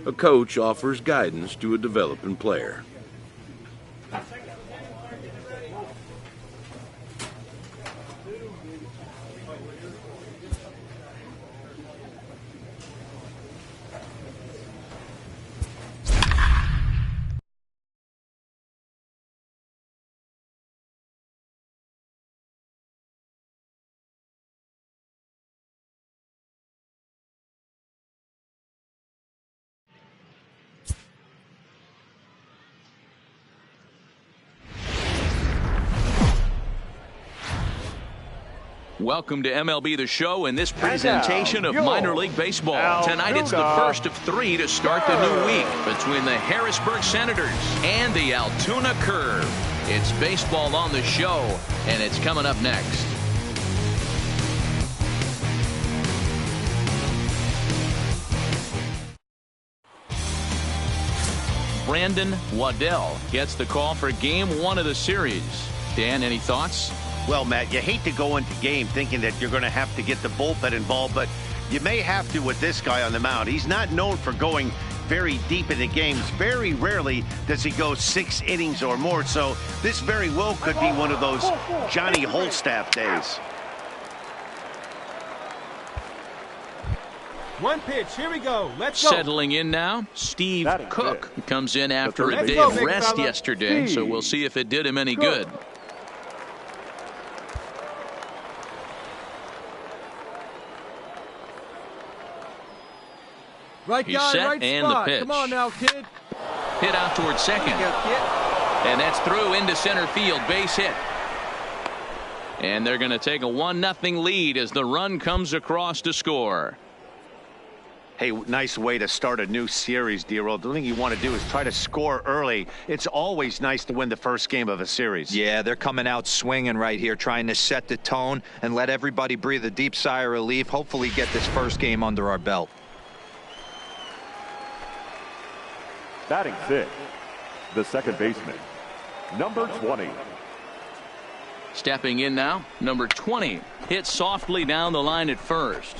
A coach offers guidance to a developing player. Welcome to MLB The Show and this presentation of minor league baseball. Tonight it's the first of three to start the new week between the Harrisburg Senators and the Altoona Curve. It's baseball on the show, and it's coming up next. Brandon Waddell gets the call for game one of the series. Dan, any thoughts? Well, Matt, you hate to go into game thinking that you're going to have to get the bullpen involved, but you may have to with this guy on the mound. He's not known for going very deep into games. Very rarely does he go 6 innings or more, so this very well could be one of those Johnny Holstaff days. One pitch, here we go. Let's go. Settling in now, Steve Cook comes in after a day of rest yesterday, so we'll see if it did him any good. Right He's guy, set right and spot. the pitch. Come on now, kid. Hit out towards second. And that's through into center field. Base hit. And they're going to take a 1-0 lead as the run comes across to score. Hey, nice way to start a new series, D-Roll. The thing you want to do is try to score early. It's always nice to win the first game of a series. Yeah, they're coming out swinging right here, trying to set the tone and let everybody breathe a deep sigh of relief. Hopefully get this first game under our belt. Batting fifth, the second baseman, number 20. Stepping in now, number 20. Hit softly down the line at first.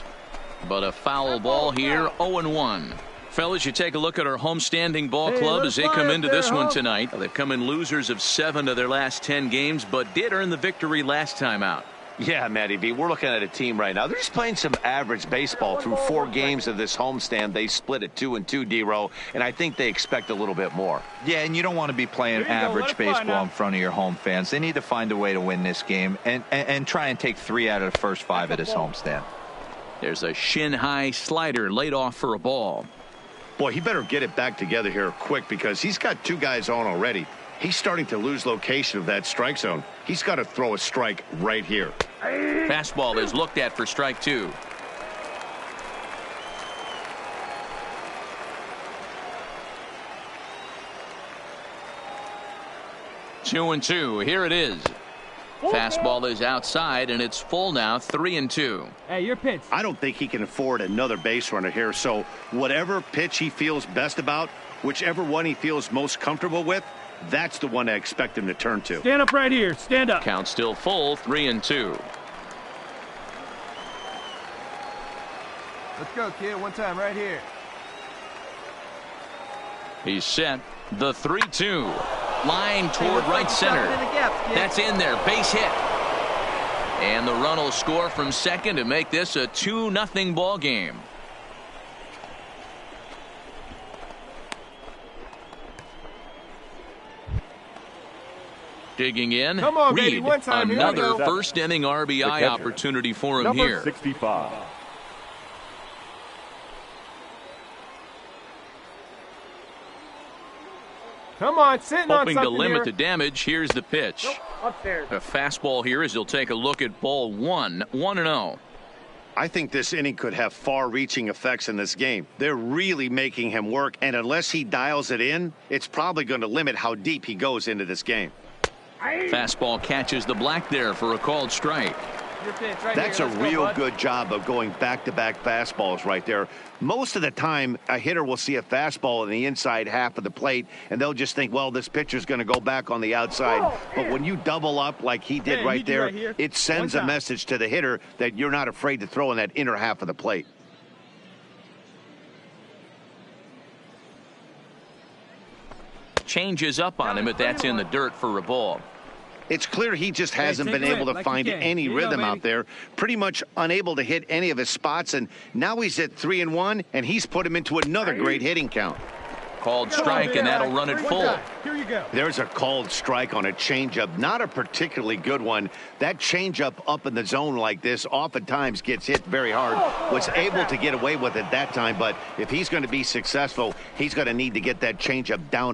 But a foul ball here, 0-1. Fellas, you take a look at our homestanding ball club as they come into this one tonight. They've come in losers of 7 of their last 10 games, but did earn the victory last time out. Yeah, Matty B, we're looking at a team right now. They're just playing some average baseball through 4 games of this homestand. They split at 2-2, D-Row, and I think they expect a little bit more. Yeah, and you don't want to be playing average baseball in front of your home fans. They need to find a way to win this game and try and take 3 out of the first 5 at this homestand. There's a shin-high slider laid off for a ball. Boy, he better get it back together here quick because he's got 2 guys on already. He's starting to lose location of that strike zone. He's got to throw a strike right here. Fastball is looked at for strike 2. Two and two. Here it is. Fastball is outside, and it's full now. 3-2. Hey, your pitch. I don't think he can afford another base runner here. So whatever pitch he feels best about, whichever one he feels most comfortable with, that's the one I expect him to turn to. Stand up right here. Stand up. Count still full. 3-2. Let's go, kid. One time right here. He's set. The 3-2. Line toward right center. That's in there. Base hit. And the run will score from second to make this a 2-0 ball game. Digging in. Come on, Reed, baby. One time. another first inning RBI opportunity for him Number here. 65. Come on, sitting on Hoping something to limit here. the damage. Here's the pitch. Upstairs. A fastball here as he'll take a look at ball 1. 1-0. I think this inning could have far-reaching effects in this game. They're really making him work, and unless he dials it in, it's probably going to limit how deep he goes into this game. Fastball catches the black there for a called strike. Your pitch right That's here. a Let's go, real bud. good job of going back-to-back fastballs right there. Most of the time, a hitter will see a fastball in the inside half of the plate, and they'll just think, well, this pitcher's going to go back on the outside. But when you double up like he did Hey, right you do there, right here. it sends One a time. message to the hitter that you're not afraid to throw in that inner half of the plate. Changes up on him, but that's in the dirt for a ball. It's clear he just hasn't take been a able hit to like you find can. any Here you go, rhythm out baby. there. Pretty much unable to hit any of his spots, and now he's at 3-1, and he's put him into another great hitting count. Called Come on, strike, big and that'll guy. run it One full. time. Here you go. There's a called strike on a changeup, not a particularly good one. That changeup up in the zone like this oftentimes gets hit very hard. Was able to get away with it that time, but if he's going to be successful, he's going to need to get that changeup down.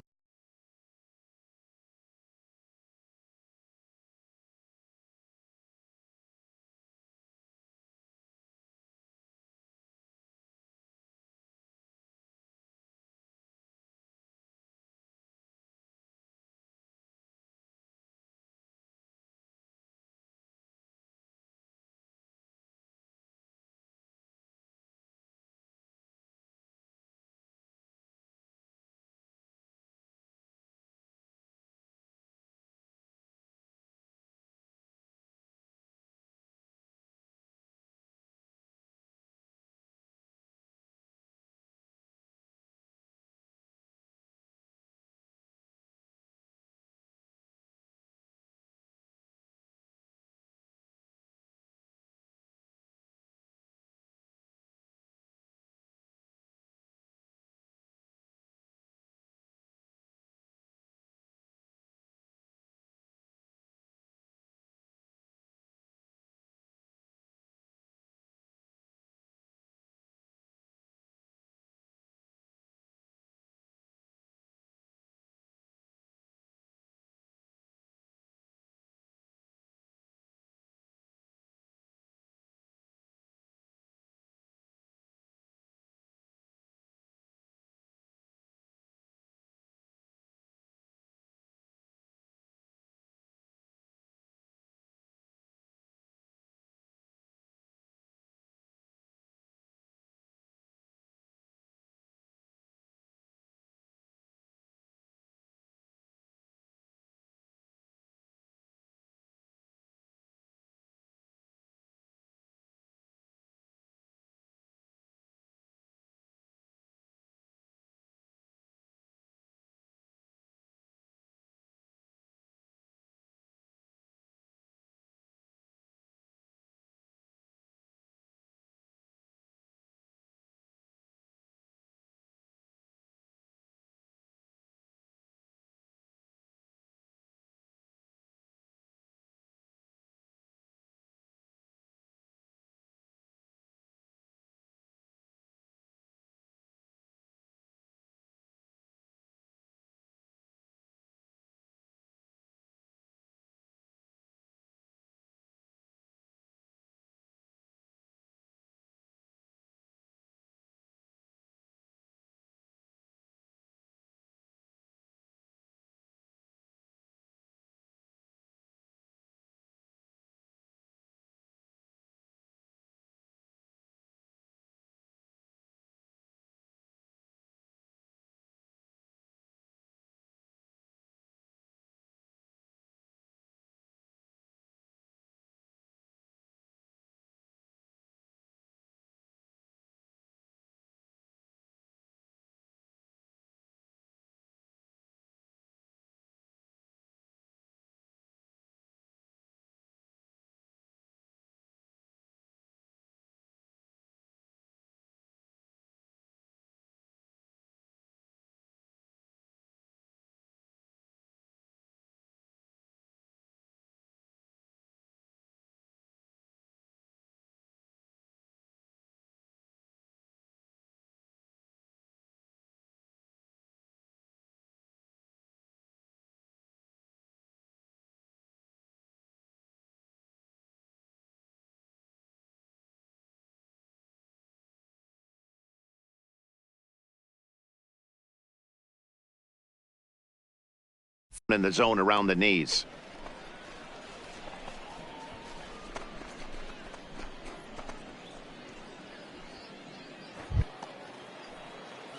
in the zone around the knees.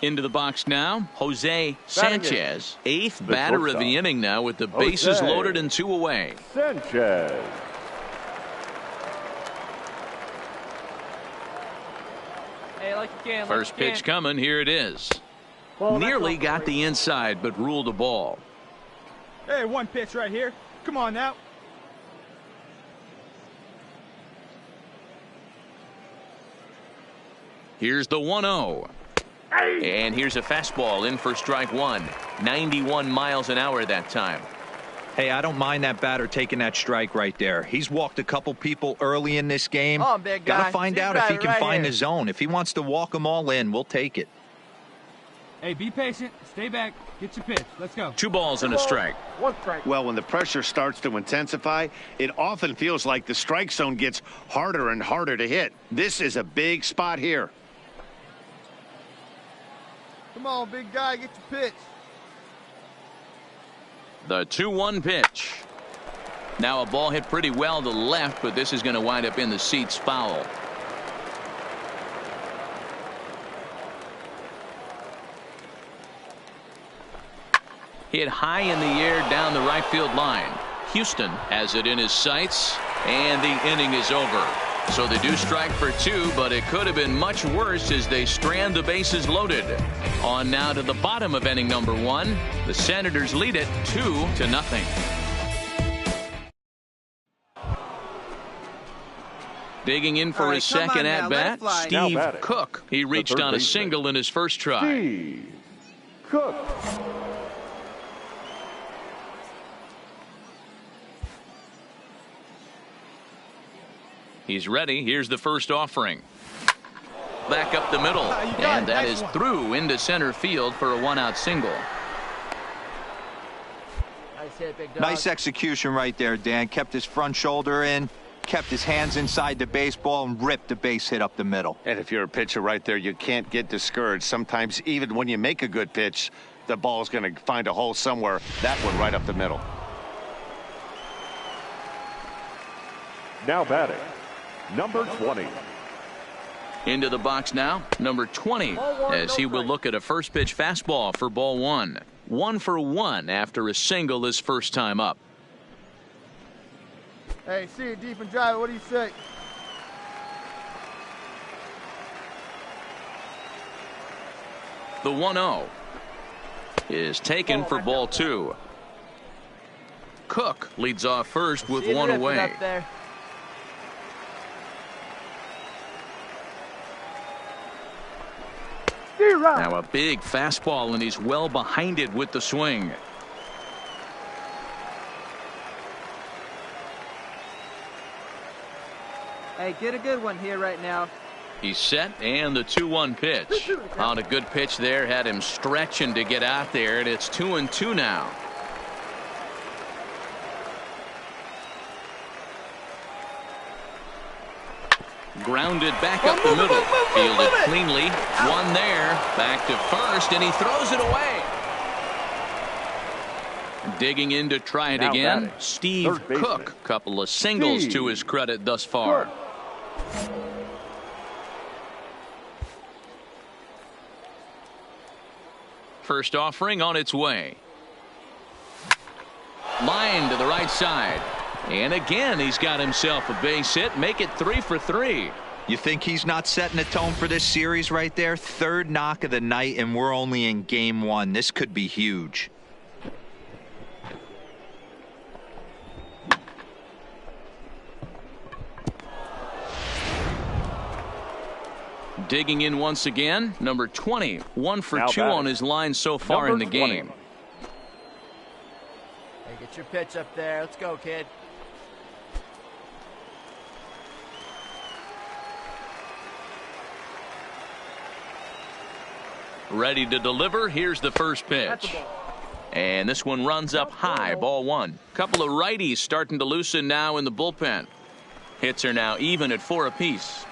Into the box now, Jose Sanchez, eighth batter of the inning now with the bases loaded and 2 away. Sanchez. Hey, like you can. First pitch coming. Here it is. Nearly got the inside, but ruled a ball. Hey, one pitch right here. Come on now. Here's the 1-0. And here's a fastball in for strike one. 91 miles an hour that time. Hey, I don't mind that batter taking that strike right there. He's walked a couple people early in this game. Oh, big guy. Gotta find out if he can find the here. zone. If he wants to walk them all in, we'll take it. Hey, be patient. Stay back. Get your pitch. Let's go. 2 balls and a strike. One strike. Well, when the pressure starts to intensify, it often feels like the strike zone gets harder and harder to hit. This is a big spot here. Come on, big guy. Get your pitch. The 2-1 pitch. Now a ball hit pretty well to the left, but this is going to wind up in the seats foul. Hit high in the air down the right field line. Houston has it in his sights, and the inning is over. So they do strike for 2, but it could have been much worse as they strand the bases loaded. On now to the bottom of inning number 1. The Senators lead it 2-0. Digging in for his second at bat, Steve Cook. He reached on a single in his first try. Steve Cook. He's ready. Here's the first offering. Back up the middle. And that is through into center field for a 1-out single. Nice execution right there, Dan. Kept his front shoulder in, kept his hands inside the baseball, and ripped the base hit up the middle. And if you're a pitcher right there, you can't get discouraged. Sometimes even when you make a good pitch, the ball's going to find a hole somewhere. That one right up the middle. Now batting, number 20. Into the box now, number 20, as he will look at a first pitch fastball for ball 1. 1 for 1 after a single his first time up. Hey, see you deep and drive. What do you say? The 1-0 is taken for ball 2. Cook leads off first with 1 away. Now a big fastball, and he's well behind it with the swing. Hey, get a good one here right now. He's set, and the 2-1 pitch. On a good pitch there, had him stretching to get out there, and it's 2-2 now. Grounded back up the middle. Fielded cleanly. One there. Back to first, and he throws it away. Digging in to try it again. Steve Cook. Couple of singles to his credit thus far. First offering on its way. Line to the right side. And again, he's got himself a base hit. Make it 3 for 3. You think he's not setting the tone for this series right there? Third knock of the night, and we're only in game 1. This could be huge. Digging in once again, number 20. 1 for 2 on his line so far in the game. Hey, get your pitch up there. Let's go, kid. Ready to deliver. Here's the first pitch. And this one runs up high. Ball 1. Couple of righties starting to loosen now in the bullpen. Hits are now even at 4 apiece.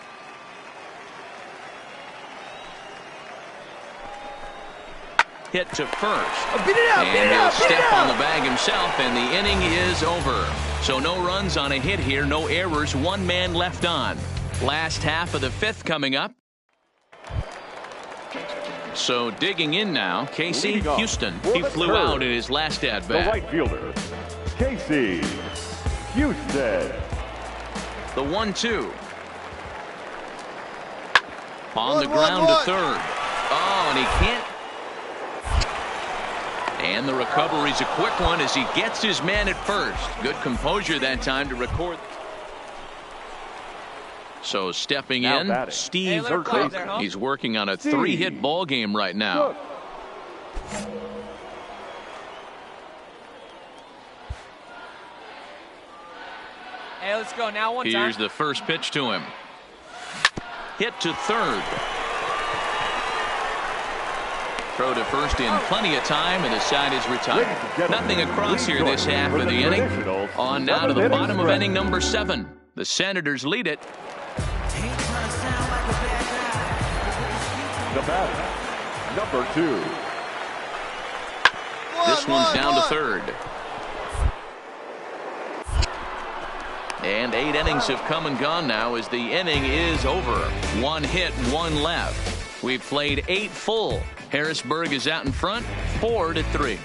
hit to first. And he'll step on the bag himself, and the inning is over. So no runs on a hit here, no errors, one man left on. Last half of the fifth coming up. So digging in now, Casey Houston. He flew out in his last at bat. The right fielder, Casey Houston. The 1-2. On the ground to third. Oh, and he can't. And the recovery's a quick one as he gets his man at first. Good composure that time to record. So stepping in, batting, Steve Cook. He's working on a 3-hit ball game right now. Hey, let's go now. One time. Here's the first pitch to him. Hit to third. Throw to first in plenty of time, and the side is retired. Nothing across here this half of the inning. On now to the bottom of inning number 7. The Senators lead it. The batter, number 2. This one's down to third. And 8 innings have come and gone now as the inning is over. 1 hit, 1 left. We've played 8 full. Harrisburg is out in front, 4-3.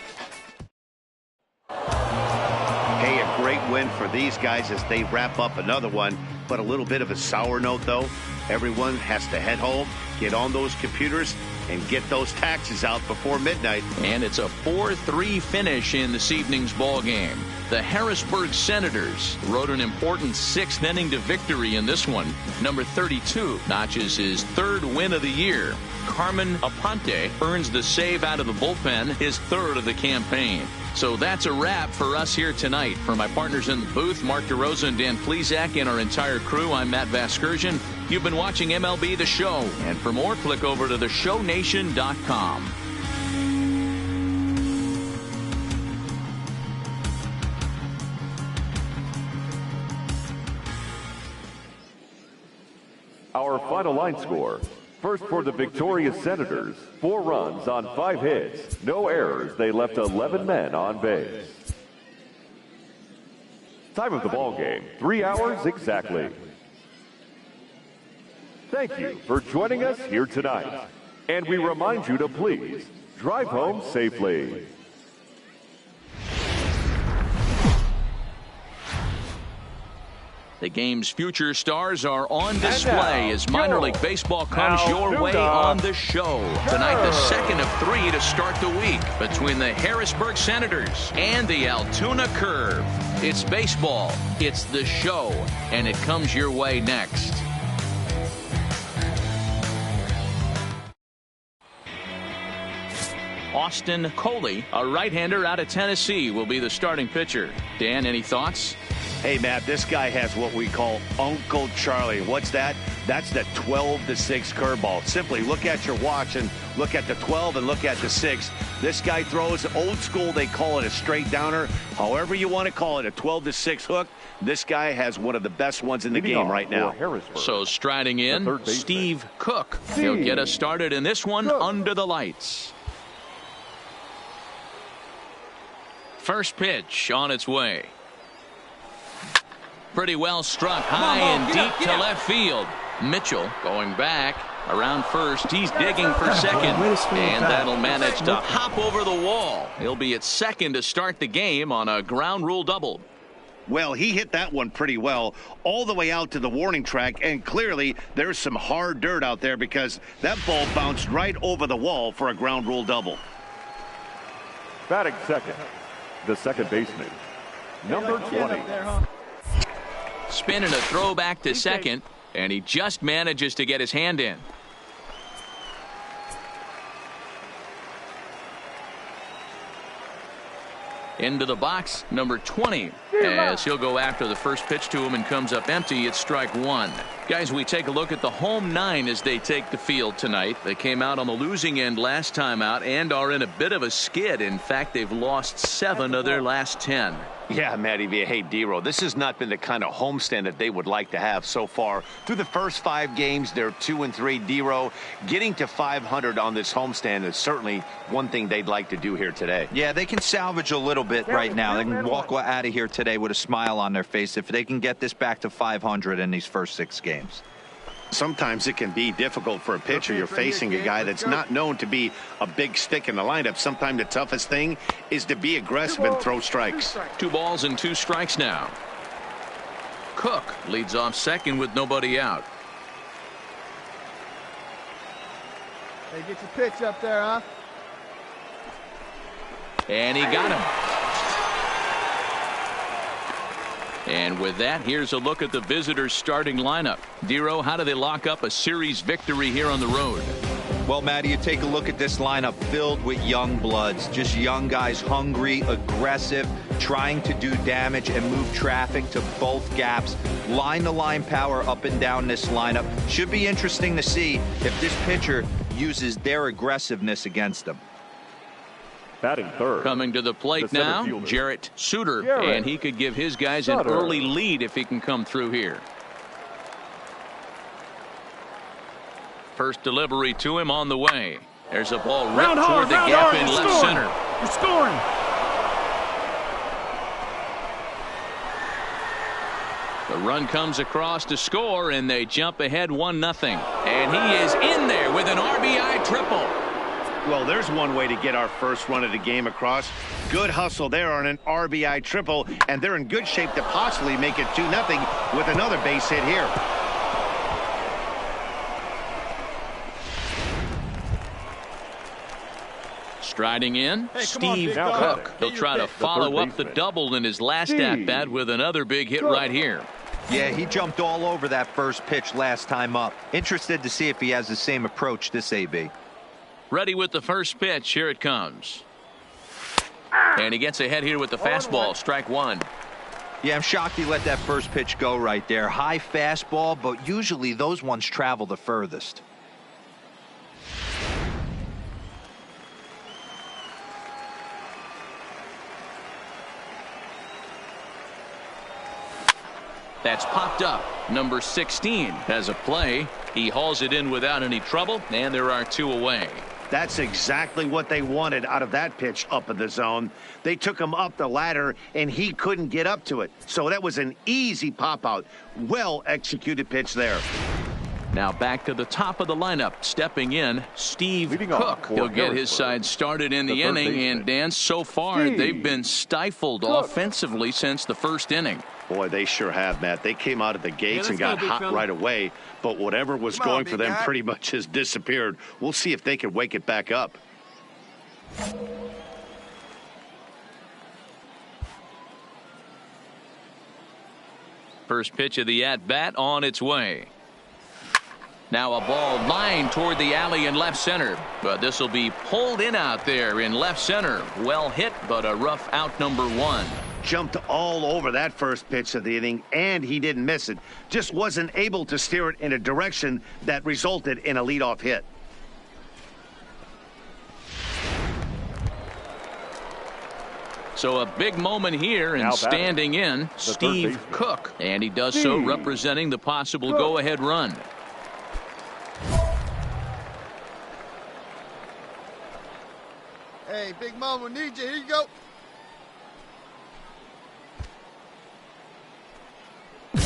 Hey, a great win for these guys as they wrap up another one. But a little bit of a sour note, though. Everyone has to head home, get on those computers, and get those taxes out before midnight. And it's a 4-3 finish in this evening's ball game. The Harrisburg Senators rode an important 6th inning to victory in this one. Number 32 notches his 3rd win of the year. Carmen Aponte earns the save out of the bullpen, his 3rd of the campaign. So that's a wrap for us here tonight. For my partners in the booth, Mark DeRosa and Dan Plesac, and our entire crew, I'm Matt Vasgersian. You've been watching MLB The Show. And for more, click over to theshownation.com. Our final line score. First for the victorious Senators, 4 runs on 5 hits, no errors. They left 11 men on base. Time of the ball game, 3 hours exactly. Thank you for joining us here tonight. And we remind you to please drive home safely. The game's future stars are on display as minor league baseball comes your way on the show. Tonight, the second of 3 to start the week between the Harrisburg Senators and the Altoona Curve. It's baseball, it's the show, and it comes your way next. Austin Coley, a right-hander out of Tennessee, will be the starting pitcher. Dan, any thoughts? Hey, Matt, this guy has what we call Uncle Charlie. What's that? That's the 12-6 curveball. Simply look at your watch and look at the 12 and look at the 6. This guy throws old school. They call it a straight downer. However you want to call it, a 12-6 hook. This guy has one of the best ones in the game right now. So striding in, Steve Cook. He'll get us started in this one under the lights. First pitch on its way. Pretty well struck high and deep to left field. Mitchell going back around first. He's digging for second, and that'll manage to hop over the wall. He'll be at second to start the game on a ground rule double. Well, he hit that one pretty well all the way out to the warning track, and clearly there's some hard dirt out there because that ball bounced right over the wall for a ground rule double. Batting second, the second baseman, number 20. Spinning a throw back to second, and he just manages to get his hand in. Into the box, number 20, as he'll go after the first pitch to him and comes up empty. It's strike 1. Guys, we take a look at the home 9 as they take the field tonight. They came out on the losing end last time out and are in a bit of a skid. In fact, they've lost 7 of their last 10. Yeah, Matty V. Hey, D-Row, this has not been the kind of homestand that they would like to have so far. Through the first 5 games, they're 2-3. D-Row, getting to 500 on this homestand is certainly one thing they'd like to do here today. Yeah, they can salvage a little bit right now. They can walk out of here today with a smile on their face if they can get this back to 500 in these first 6 games. Sometimes it can be difficult for a pitcher. You're facing a guy that's not known to be a big stick in the lineup. Sometimes the toughest thing is to be aggressive and throw strikes. 2 balls and 2 strikes now. Cook leads off second with nobody out. Hey, get your pitch up there, huh? And he got him. And with that, here's a look at the visitors' starting lineup. D-Row, how do they lock up a series victory here on the road? Well, Matty, you take a look at this lineup filled with young bloods, just young guys, hungry, aggressive, trying to do damage and move traffic to both gaps. Line-to-line power up and down this lineup. Should be interesting to see if this pitcher uses their aggressiveness against them. Batting third. Coming to the plate now, Jarrett Suter, and he could give his guys an early lead if he can come through here. First delivery to him on the way. There's a ball ripped toward the gap in left center. You're scoring. The run comes across to score, and they jump ahead 1-0. And he is in there with an RBI triple. Well, there's one way to get our first run of the game across. Good hustle there on an RBI triple, and they're in good shape to possibly make it 2-0 with another base hit here. Striding in, Steve Cook. He'll try to follow up the double in his last at-bat with another big hit right here. Yeah, he jumped all over that first pitch last time up. Interested to see if he has the same approach this AB. Ready with the first pitch. Here it comes. And he gets ahead here with the fastball. Strike 1. Yeah, I'm shocked he let that first pitch go right there. High fastball, but usually those ones travel the furthest. That's popped up. Number 16 has a play. He hauls it in without any trouble, and there are 2 away. That's exactly what they wanted out of that pitch up in the zone. They took him up the ladder, and he couldn't get up to it. So that was an easy pop-out. Well-executed pitch there. Now back to the top of the lineup. Stepping in, Steve Cook. He'll get his side started in the inning, and Dan, so far they've been stifled offensively since the first inning. Boy, they sure have, Matt. They came out of the gates and got hot right away, but whatever was going for them pretty much has disappeared. We'll see if they can wake it back up. First pitch of the at-bat on its way. Now a ball lined toward the alley in left center, but this will be pulled in out there in left center. Well hit, but a rough out, number 1. Jumped all over that first pitch of the inning, and he didn't miss it. Just wasn't able to steer it in a direction that resulted in a leadoff hit. So a big moment here, and standing in, Steve Cook. And he does so representing the possible go-ahead run. Hey, Big Mama, need you. Here you go.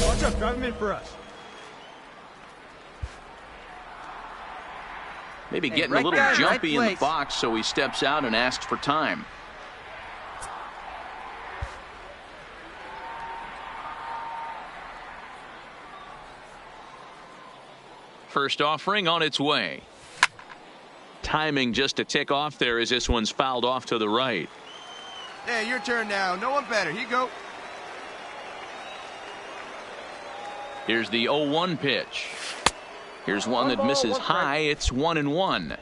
Watch out, drive him in for us. Maybe getting a little jumpy in the box, so he steps out and asks for time. First offering on its way. Timing just to tick off there as this one's fouled off to the right. Hey, your turn now. No one better. Here you go. Here's the 0-1 pitch. Here's one that misses high. It's 1-1.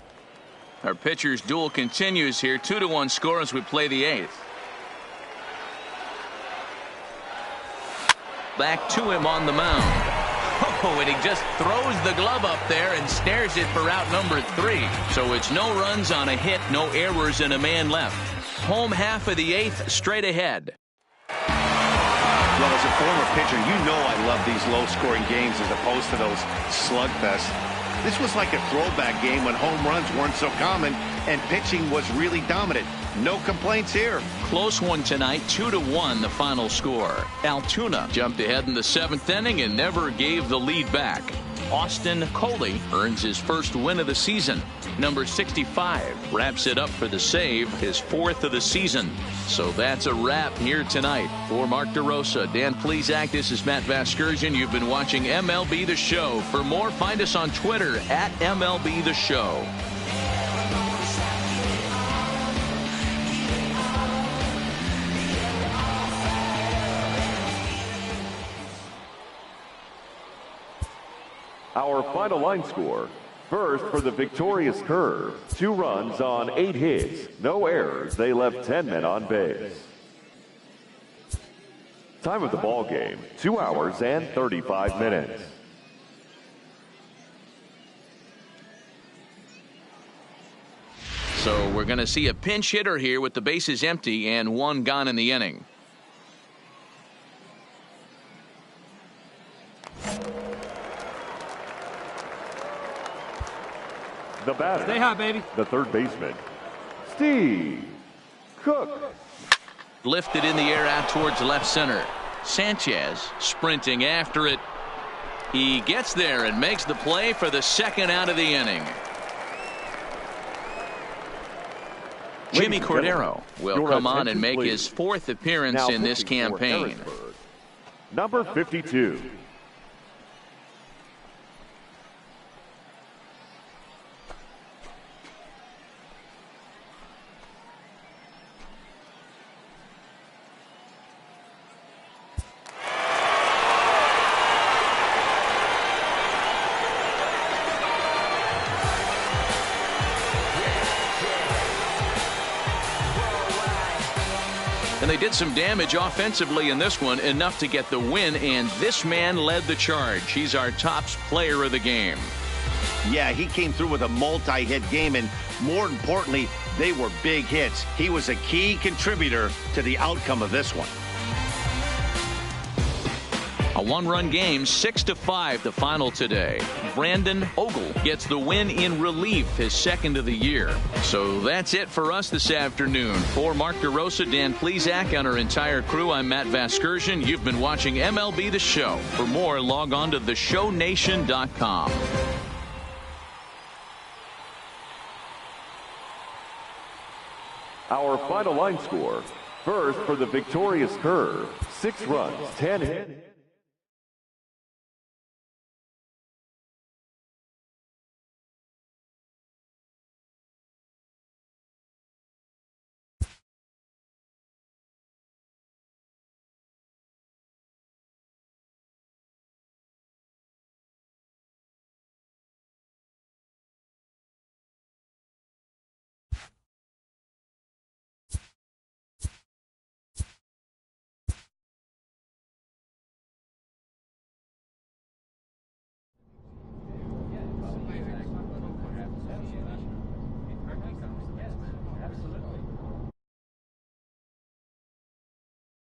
Our pitcher's duel continues here. 2-1 score as we play the 8th. Back to him on the mound. Oh, and he just throws the glove up there and snares it for out number 3. So it's no runs on a hit, no errors, and a man left. Home half of the 8th straight ahead. Well, as a former pitcher, you know I love these low-scoring games as opposed to those slugfests. This was like a throwback game when home runs weren't so common and pitching was really dominant. No complaints here. Close one tonight, 2-1 the final score. Altoona jumped ahead in the 7th inning and never gave the lead back. Austin Coley earns his first win of the season. Number 65 wraps it up for the save, his 4th of the season. So that's a wrap here tonight. For Mark DeRosa, Dan Plesac, this is Matt Vasgersian. You've been watching MLB The Show. For more, find us on Twitter at MLB The Show. Our final line score. First for the victorious Curve. 2 runs on 8 hits. No errors. They left 10 men on base. Time of the ball game, 2 hours and 35 minutes. So we're going to see a pinch hitter here with the bases empty and 1 gone in the inning. The batter. Stay hot, baby. The third baseman, Steve Cook. Lifted in the air out towards left center. Sanchez sprinting after it. He gets there and makes the play for the 2nd out of the inning. Jimmy Cordero will come on and make his 4th appearance in this campaign. Number 52. And they did some damage offensively in this one, enough to get the win, and this man led the charge. He's our top player of the game. Yeah, he came through with a multi-hit game, and more importantly, they were big hits. He was a key contributor to the outcome of this one. A 1-run game, 6-5 the final today. Brandon Ogle gets the win in relief, his 2nd of the year. So that's it for us this afternoon. For Mark DeRosa, Dan Plesac, and our entire crew, I'm Matt Vasgersian. You've been watching MLB The Show. For more, log on to theshownation.com. Our final line score. First for the victorious Curve. 6 runs, 10 hits.